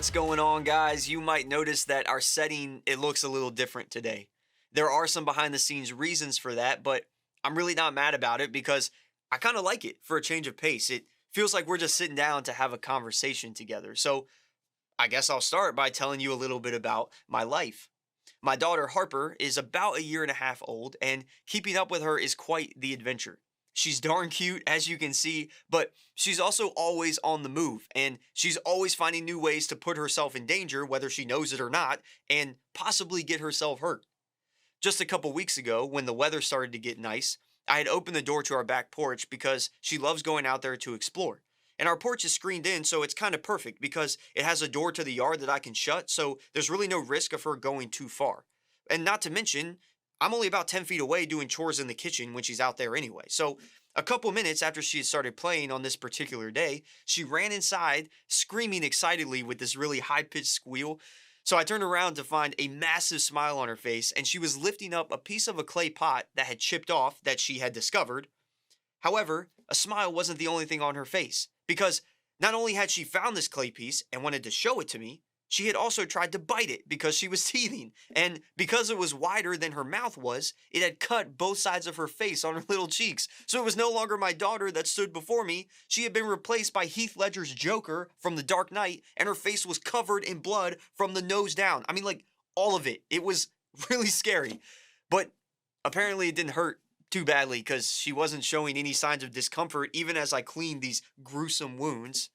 What's going on, guys? You might notice that our setting, it looks a little different today. There are some behind the scenes reasons for that, but I'm really not mad about it because I kind of like it for a change of pace. It feels like we're just sitting down to have a conversation together. So I guess I'll start by telling you a little bit about my life. My daughter Harper is about a year and a half old, and keeping up with her is quite the adventure. She's darn cute, as you can see, but she's also always on the move, and she's always finding new ways to put herself in danger, whether she knows it or not, and possibly get herself hurt. Just a couple weeks ago, when the weather started to get nice, I had opened the door to our back porch because she loves going out there to explore. And our porch is screened in, so it's kind of perfect because it has a door to the yard that I can shut, so there's really no risk of her going too far. And not to mention, I'm only about 10 feet away doing chores in the kitchen when she's out there anyway. So a couple minutes after she had started playing on this particular day, she ran inside, screaming excitedly with this really high pitched squeal. So I turned around to find a massive smile on her face, and she was lifting up a piece of a clay pot that had chipped off that she had discovered. However, a smile wasn't the only thing on her face, because not only had she found this clay piece and wanted to show it to me, she had also tried to bite it because she was teething. And because it was wider than her mouth was, it had cut both sides of her face on her little cheeks. So it was no longer my daughter that stood before me. She had been replaced by Heath Ledger's Joker from The Dark Knight, and her face was covered in blood from the nose down. I mean, like, all of it. It was really scary. But apparently it didn't hurt too badly because she wasn't showing any signs of discomfort even as I cleaned these gruesome wounds.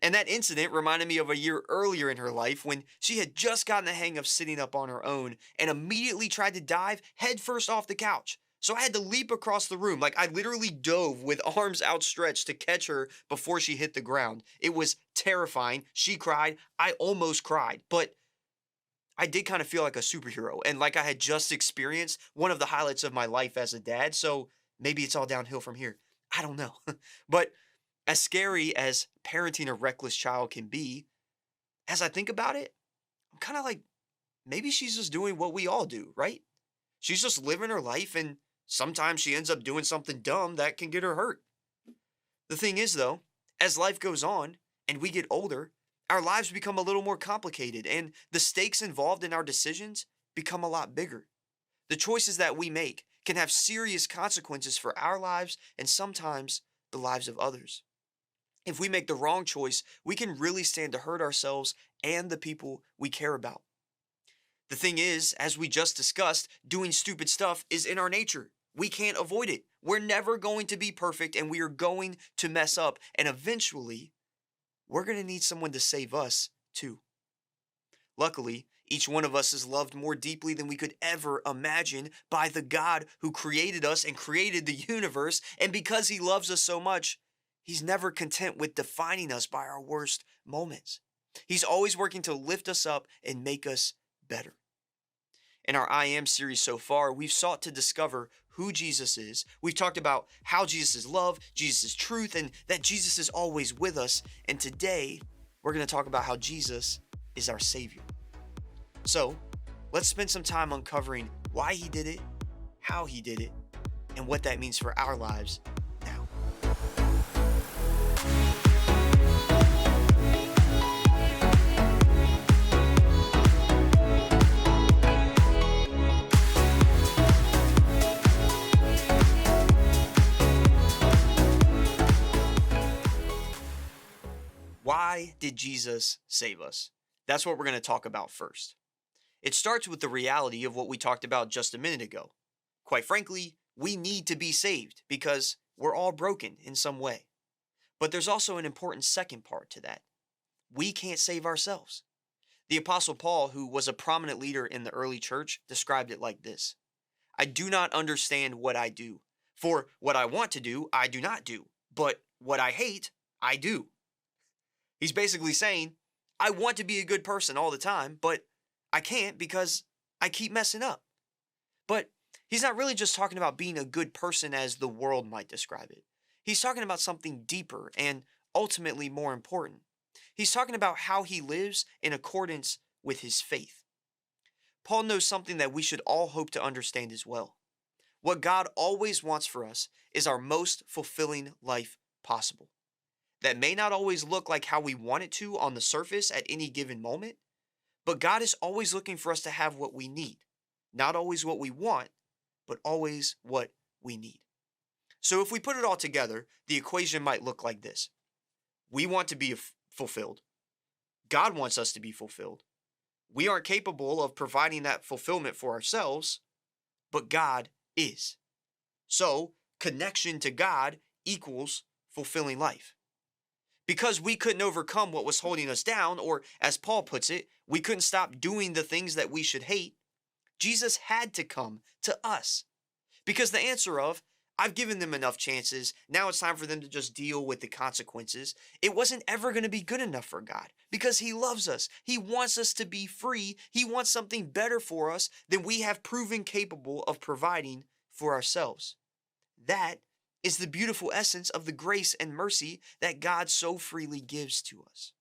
And that incident reminded me of a year earlier in her life when she had just gotten the hang of sitting up on her own and immediately tried to dive headfirst off the couch. So I had to leap across the room. Like, I literally dove with arms outstretched to catch her before she hit the ground. It was terrifying. She cried. I almost cried. But I did kind of feel like a superhero and like I had just experienced one of the highlights of my life as a dad. So maybe it's all downhill from here. I don't know. But as scary as parenting a reckless child can be, as I think about it, I'm kind of like, maybe she's just doing what we all do, right? She's just living her life, and sometimes she ends up doing something dumb that can get her hurt. The thing is, though, as life goes on and we get older, our lives become a little more complicated, and the stakes involved in our decisions become a lot bigger. The choices that we make can have serious consequences for our lives and sometimes the lives of others. If we make the wrong choice, we can really stand to hurt ourselves and the people we care about. The thing is, as we just discussed, doing stupid stuff is in our nature. We can't avoid it. We're never going to be perfect and we are going to mess up. And eventually, we're going to need someone to save us too. Luckily, each one of us is loved more deeply than we could ever imagine by the God who created us and created the universe. And because he loves us so much, he's never content with defining us by our worst moments. He's always working to lift us up and make us better. In our I Am series so far, we've sought to discover who Jesus is. We've talked about how Jesus is love, Jesus is truth, and that Jesus is always with us. And today, we're going to talk about how Jesus is our Savior. So, let's spend some time uncovering why he did it, how he did it, and what that means for our lives now. Why did Jesus save us? That's what we're going to talk about first. It starts with the reality of what we talked about just a minute ago. Quite frankly, we need to be saved because we're all broken in some way. But there's also an important second part to that. We can't save ourselves. The Apostle Paul, who was a prominent leader in the early church, described it like this: I do not understand what I do. For what I want to do, I do not do. But what I hate, I do. He's basically saying, I want to be a good person all the time, but I can't because I keep messing up. But he's not really just talking about being a good person as the world might describe it. He's talking about something deeper and ultimately more important. He's talking about how he lives in accordance with his faith. Paul knows something that we should all hope to understand as well. What God always wants for us is our most fulfilling life possible. that may not always look like how we want it to on the surface at any given moment, but God is always looking for us to have what we need. Not always what we want, but always what we need. So if we put it all together, the equation might look like this. We want to be fulfilled. God wants us to be fulfilled. We aren't capable of providing that fulfillment for ourselves, but God is. So connection to God equals fulfilling life. Because we couldn't overcome what was holding us down, or as Paul puts it, we couldn't stop doing the things that we should hate, Jesus had to come to us. Because the answer of, I've given them enough chances, now it's time for them to just deal with the consequences, it wasn't ever going to be good enough for God. Because He loves us. He wants us to be free. He wants something better for us than we have proven capable of providing for ourselves. That is the beautiful essence of the grace and mercy that God so freely gives to us.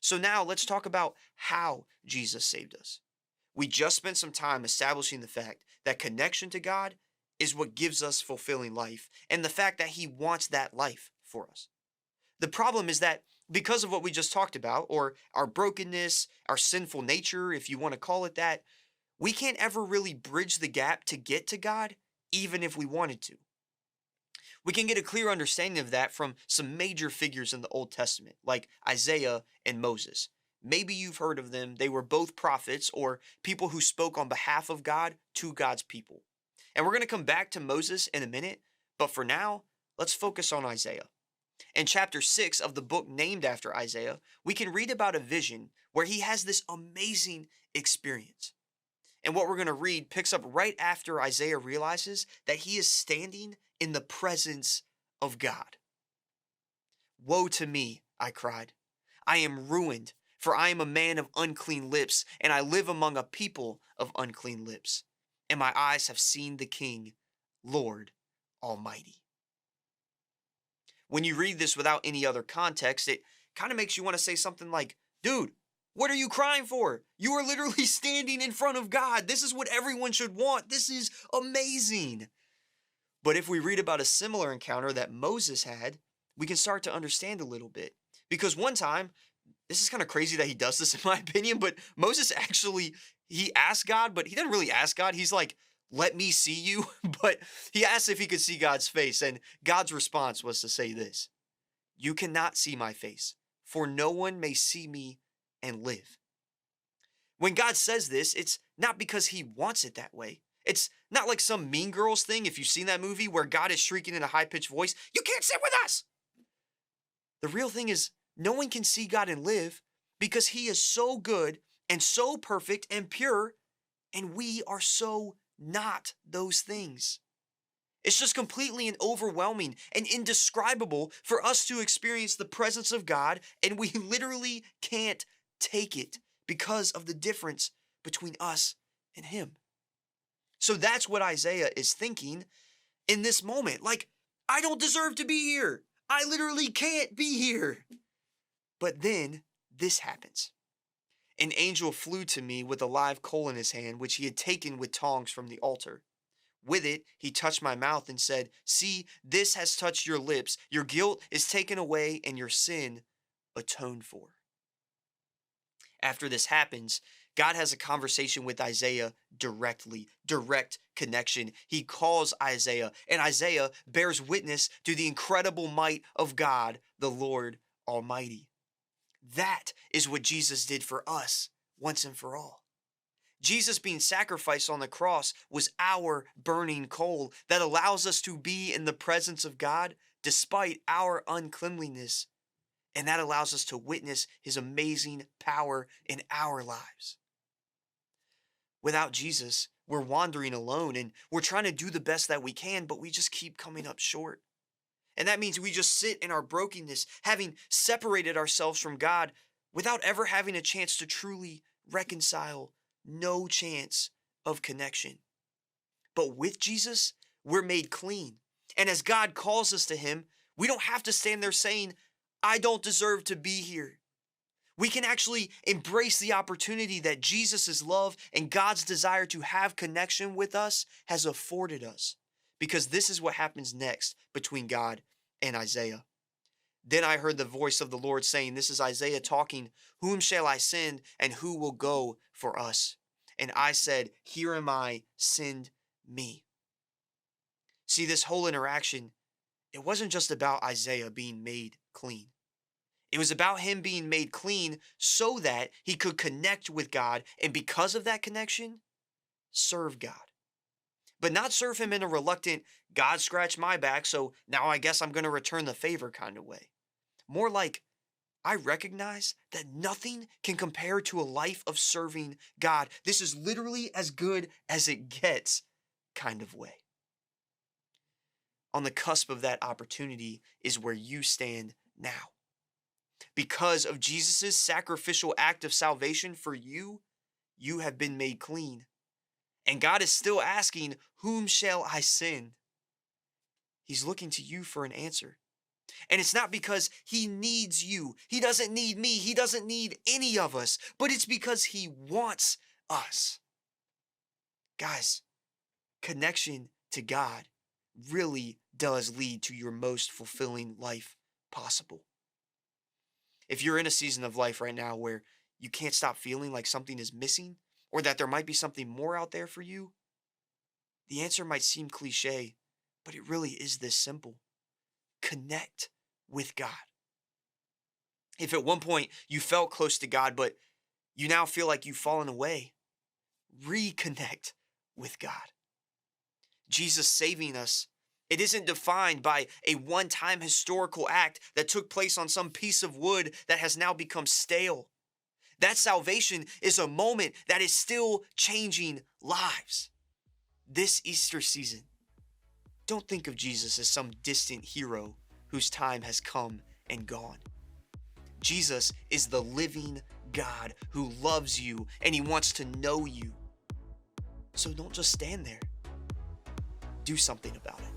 So now let's talk about how Jesus saved us. We just spent some time establishing the fact that connection to God is what gives us fulfilling life, and the fact that He wants that life for us. The problem is that because of what we just talked about, or our brokenness, our sinful nature, if you want to call it that, we can't ever really bridge the gap to get to God, even if we wanted to. We can get a clear understanding of that from some major figures in the Old Testament, like Isaiah and Moses. Maybe you've heard of them. They were both prophets or people who spoke on behalf of God to God's people. And we're going to come back to Moses in a minute, but for now, let's focus on Isaiah. In chapter 6 of the book named after Isaiah, we can read about a vision where he has this amazing experience. And what we're going to read picks up right after Isaiah realizes that he is standing in the presence of God. "Woe to me," I cried. "I am ruined, for I am a man of unclean lips, and I live among a people of unclean lips. And my eyes have seen the King, Lord Almighty." When you read this without any other context, it kind of makes you want to say something like, dude, what are you crying for? You are literally standing in front of God. This is what everyone should want. This is amazing. But if we read about a similar encounter that Moses had, we can start to understand a little bit. Because one time, this is kind of crazy that he does this in my opinion, but Moses actually, he asked God, but he didn't really ask God. He's like, let me see you. But he asked if he could see God's face. And God's response was to say this: "You cannot see my face, for no one may see me and live." When God says this, it's not because He wants it that way. It's not like some Mean Girls thing, if you've seen that movie, where God is shrieking in a high-pitched voice, "You can't sit with us!" The real thing is, no one can see God and live because He is so good and so perfect and pure, and we are so not those things. It's just completely and overwhelming and indescribable for us to experience the presence of God, and we literally can't take it because of the difference between us and Him. So that's what Isaiah is thinking in this moment. Like, I don't deserve to be here. I literally can't be here. But then this happens. An angel flew to me with a live coal in his hand, which he had taken with tongs from the altar. With it, he touched my mouth and said, "See, this has touched your lips. Your guilt is taken away and your sin atoned for." After this happens, God has a conversation with Isaiah directly, direct connection. He calls Isaiah, and Isaiah bears witness to the incredible might of God, the Lord Almighty. That is what Jesus did for us once and for all. Jesus being sacrificed on the cross was our burning coal that allows us to be in the presence of God despite our uncleanliness. And that allows us to witness His amazing power in our lives. Without Jesus, we're wandering alone and we're trying to do the best that we can, but we just keep coming up short. And that means we just sit in our brokenness, having separated ourselves from God without ever having a chance to truly reconcile. No chance of connection. But with Jesus, we're made clean. And as God calls us to Him, we don't have to stand there saying, "I don't deserve to be here." We can actually embrace the opportunity that Jesus' love and God's desire to have connection with us has afforded us. Because this is what happens next between God and Isaiah. Then I heard the voice of the Lord saying, this is Isaiah talking, whom shall I send and who will go for us? And I said, here am I, send me. See, this whole interaction, it wasn't just about Isaiah being made clean. It was about him being made clean so that he could connect with God, and because of that connection, serve God. But not serve him in a reluctant, God scratched my back, so now I guess I'm going to return the favor kind of way. More like, I recognize that nothing can compare to a life of serving God. This is literally as good as it gets kind of way. On the cusp of that opportunity is where you stand now. Because of Jesus' sacrificial act of salvation for you, you have been made clean. And God is still asking, whom shall I send? He's looking to you for an answer. And it's not because he needs you. He doesn't need me. He doesn't need any of us. But it's because he wants us. Guys, connection to God really does lead to your most fulfilling life possible. If you're in a season of life right now where you can't stop feeling like something is missing, or that there might be something more out there for you, the answer might seem cliche, but it really is this simple. Connect with God. If at one point you felt close to God, but you now feel like you've fallen away, reconnect with God. Jesus saving us, it isn't defined by a one-time historical act that took place on some piece of wood that has now become stale. That salvation is a moment that is still changing lives. This Easter season, don't think of Jesus as some distant hero whose time has come and gone. Jesus is the living God who loves you and he wants to know you. So don't just stand there. Do something about it.